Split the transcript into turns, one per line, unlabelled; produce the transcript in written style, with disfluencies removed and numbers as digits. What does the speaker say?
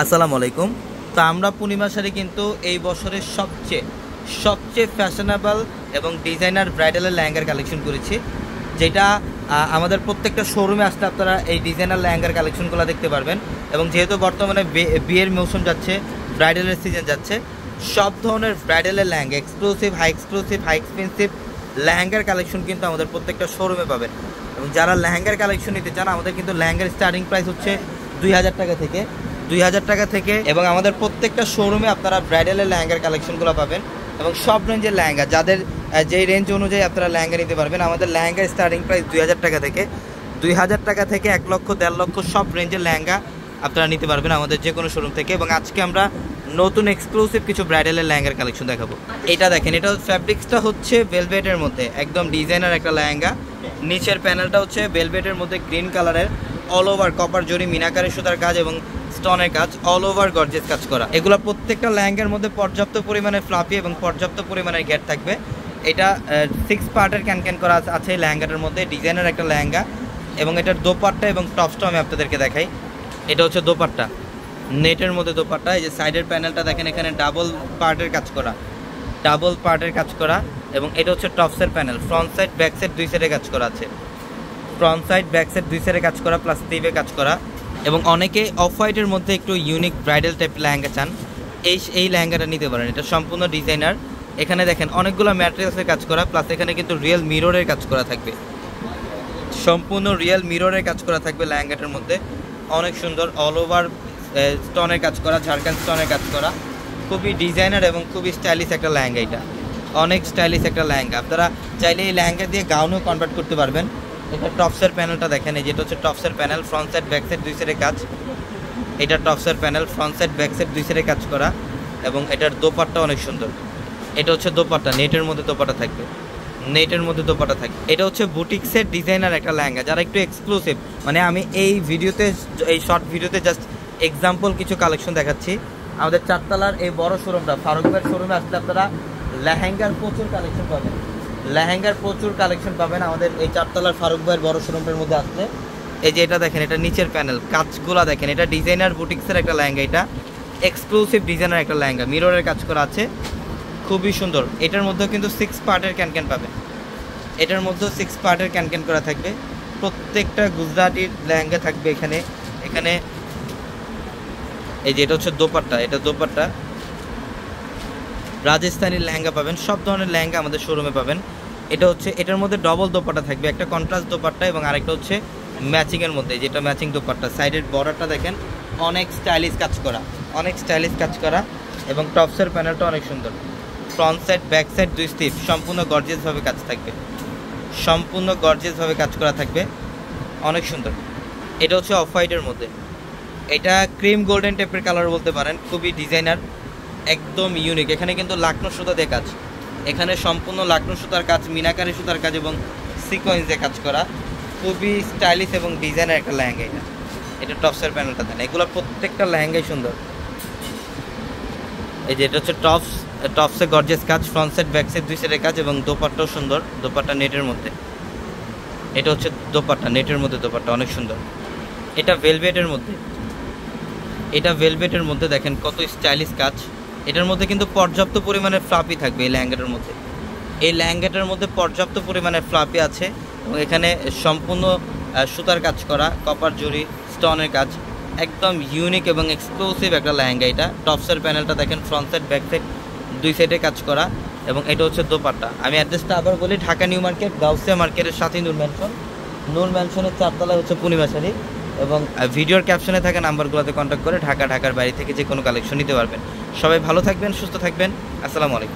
আসসালামু আলাইকুম। তো আমরা পূর্ণিমা শাড়ি কিন্তু এই বছরের সবচেয়ে ফ্যাশনেবল এবং ডিজাইনার ব্রাইডালের লেহেঙ্গার কালেকশন করেছি, যেটা আমাদের প্রত্যেকটা শোরুমে আসলে আপনারা এই ডিজাইনার লেহেঙ্গার কালেকশনগুলো দেখতে পারবেন। এবং যেহেতু বর্তমানে বিয়ের মৌসুম যাচ্ছে, ব্রাইডালের সিজন যাচ্ছে, সব ধরনের ব্রাইডালের লেহেঙ্গা এক্সক্লুসিভ হাই এক্সপেন্সিভ লেহেঙ্গার কালেকশন কিন্তু আমাদের প্রত্যেকটা শোরুমে পাবেন। এবং যারা লেহেঙ্গার কালেকশন নিতে চান, আমাদের কিন্তু লেহেঙ্গার স্টার্টিং প্রাইস হচ্ছে 2000 টাকা থেকে এবং আমাদের প্রত্যেকটা শোরুমে আপনারা ব্রাইডালের লেহেঙ্গার কালেকশনগুলো পাবেন এবং সব রেঞ্জের লেহেঙ্গা, যাদের যেই রেঞ্জ অনুযায়ী আপনারা লেহেঙ্গা নিতে পারবেন। আমাদের লেহেঙ্গার স্টার্টিং প্রাইস 2000 টাকা থেকে 1 লক্ষ 1.5 লক্ষ সব রেঞ্জের লেহেঙ্গা আপনারা নিতে পারবেন আমাদের যে কোনো শোরুম থেকে। এবং আজকে আমরা নতুন এক্সক্লুসিভ কিছু ব্রাইডালের লেহেঙ্গার কালেকশন দেখাবো। এটা দেখেন, এটা ফ্যাব্রিক্সটা হচ্ছে ভেলভেটের মধ্যে, একদম ডিজাইনার একটা লেহেঙ্গা। নিচের প্যানেলটা হচ্ছে ভেলভেটের মধ্যে গ্রিন কালারের, অল ওভার কপার জরি মিনাকারি সুতার কাজ এবং স্টোনের কাজ, অল ওভার গর্জিয়াস কাজ করা। এগুলো প্রত্যেকটা লেহেঙ্গার মধ্যে পর্যাপ্ত পরিমাণে ফ্লাফি এবং পর্যাপ্ত পরিমাণে গ্যাট থাকবে। এটা 6 পার্টের ক্যান করা আছে এই লেহেঙ্গাটার মধ্যে, ডিজাইনার একটা লেহেঙ্গা। এবং এটার দোপাট্টা এবং টপসটা আমি আপনাদেরকে দেখাই। এটা হচ্ছে দোপাট্টা, নেটের মধ্যে দোপাট্টা। এই যে সাইডের প্যানেলটা দেখেন, এখানে ডাবল পার্টের কাজ করা এবং এটা হচ্ছে টপসের panel. Front side back side দুই সাইডে কাজ করা আছে, কাজ করা প্লাস স্লিভে কাজ করা। এবং অনেকে অফ হোয়াইটের মধ্যে একটু ইউনিক ব্রাইডাল টাইপ লেহেঙ্গা চান, এই লেহেঙ্গাটা নিতে পারেন। এটা সম্পূর্ণ ডিজাইনার। এখানে দেখেন অনেকগুলো ম্যাটেরিয়ালসের কাজ করা, প্লাস এখানে কিন্তু রিয়েল মিররের কাজ করা থাকবে, সম্পূর্ণ রিয়েল মিররের কাজ করা থাকবে লেহেঙ্গাটার মধ্যে। অনেক সুন্দর, অল ওভার স্টোনের কাজ করা, ঝাড়খান্ড স্টোনের কাজ করা। খুবই ডিজাইনার এবং খুবই স্টাইলিশ একটা লেহেঙ্গা। এটা অনেক স্টাইলিশ একটা লেহেঙ্গা। আপনারা চাইলে এই লেহেঙ্গা দিয়ে গাউনও কনভার্ট করতে পারবেন। এটা টপসের প্যানেলটা দেখেন, এই যেটা হচ্ছে টপসের panel, front side back side দুই সাইডে কাজ। এটা টপসের panel, front side back side দুই সাইডে কাজ করা। এবং এটার দোপাট্টা অনেক সুন্দর। এটা হচ্ছে দোপাট্টা, নেটের মধ্যে দোপাট্টা থাকবে, এটা হচ্ছে বুটিক্সের ডিজাইনার একটা লেহেঙ্গা। যারা একটু এক্সক্লুসিভ, মানে আমি এই শর্ট ভিডিওতে জাস্ট এক্সাম্পল কিছু কালেকশন দেখাচ্ছি। আমাদের চারতলার এই বড় শোরুমটা, ফারুক ভাইয়ের শোরুমে আসলে আপনারা লেহেঙ্গার প্রচুর কালেকশন পাবেন আমাদের এই চারতলার ফারুক ভাইয়ের বড় শোরুমটার মধ্যে আসলে। এই যে এটা দেখেন, এটা নিচের প্যানেল, কাজগুলো দেখেন। এটা ডিজাইনার বুটিক্সের একটা লেহেঙ্গা, এটা এক্সক্লুসিভ ডিজাইনার একটা লেহেঙ্গা, মিররের কাজ করা আছে, খুবই সুন্দর। এটার মধ্যেও কিন্তু 6 পার্টের ক্যান পাবেন, করা থাকবে। প্রত্যেকটা গুজরাটির লেহেঙ্গা থাকবে এখানে। এই যে এটা হচ্ছে দোপাট্টা, এটা দোপাট্টা রাজস্থানী লেহেঙ্গা পাবেন, সব ধরনের লেহেঙ্গা আমাদের শোরুমে পাবেন। এটার মধ্যে ডবল দোপাট্টা থাকবে, একটা কন্ট্রাস্ট দোপাট্টা এবং আরেকটা হচ্ছে ম্যাচিংয়ের মধ্যে, যেটা ম্যাচিং দোপাট্টা। সাইডের বর্ডারটা দেখেন, অনেক স্টাইলিশ কাজ করা এবং টপসের প্যানেলটা অনেক সুন্দর। ফ্রন্ট সাইড ব্যাক সাইড দুই স্লিভ সম্পূর্ণ গর্জিয়াসভাবে কাজ করা থাকবে, অনেক সুন্দর। এটা হচ্ছে অফ হোয়াইটের মধ্যে, এটা ক্রিম গোল্ডেন টাইপের কালার বলতে পারেন, খুবই ডিজাইনার, একদম ইউনিক। এখানে কিন্তু লাকনো সুতা দিয়ে কাজ, এখানে সম্পূর্ণ লাকনো সুতার কাজ, মিনাকারি সুতার কাজ এবং সিকোয়েন্স দিয়ে কাজ করা, খুবই স্টাইলিশ এবং ডিজাইনার একটা লেহেঙ্গা। এটা টপসের প্যানেলটা দেন, এগুলো প্রত্যেকটা লেহেঙ্গাই সুন্দর। এই যে এটা হচ্ছে টপসে গর্জিয়াস কাজ, ফ্রন্ট সাইড ব্যাক সাইড দুই সাইডের কাজ এবং দোপাট্টাও সুন্দর, দোপাট্টা নেটের মধ্যে। এটা হচ্ছে দোপাট্টা, নেটের মধ্যে দোপাট্টা অনেক সুন্দর। এটা ভেলভেটের মধ্যে দেখেন কত স্টাইলিশ কাজ। এটার মধ্যে কিন্তু পর্যাপ্ত পরিমাণে ফ্লাপি থাকবে এই লেহেঙ্গাটার মধ্যে পর্যাপ্ত পরিমাণে ফ্লাপি আছে এবং এখানে সম্পূর্ণ সুতার কাজ করা, কপার জরি স্টোনের কাজ, একদম ইউনিক এবং এক্সক্লুসিভ একটা লেহেঙ্গা। এটা টপসের প্যানেলটা দেখেন, ফ্রন্ট সাইড ব্যাক সাইড দুই সাইডে কাজ করা এবং এটা হচ্ছে দোপাট্টা। আমি অ্যাড্রেসটা আবার বলি, ঢাকা নিউ মার্কেট, গাউসিয়া মার্কেটের সাথে নূর ম্যানশনের 4 তলায় হচ্ছে পূর্ণিমা শাড়ি। এবং ভিডিওর ক্যাপশনে থাকা নাম্বারগুলোতে কন্ট্যাক্ট করে ঢাকার বাইরে থেকে যে কোনো কালেকশন নিতে পারবেন। সবাই ভালো থাকবেন, সুস্থ থাকবেন। আসসালামু আলাইকুম।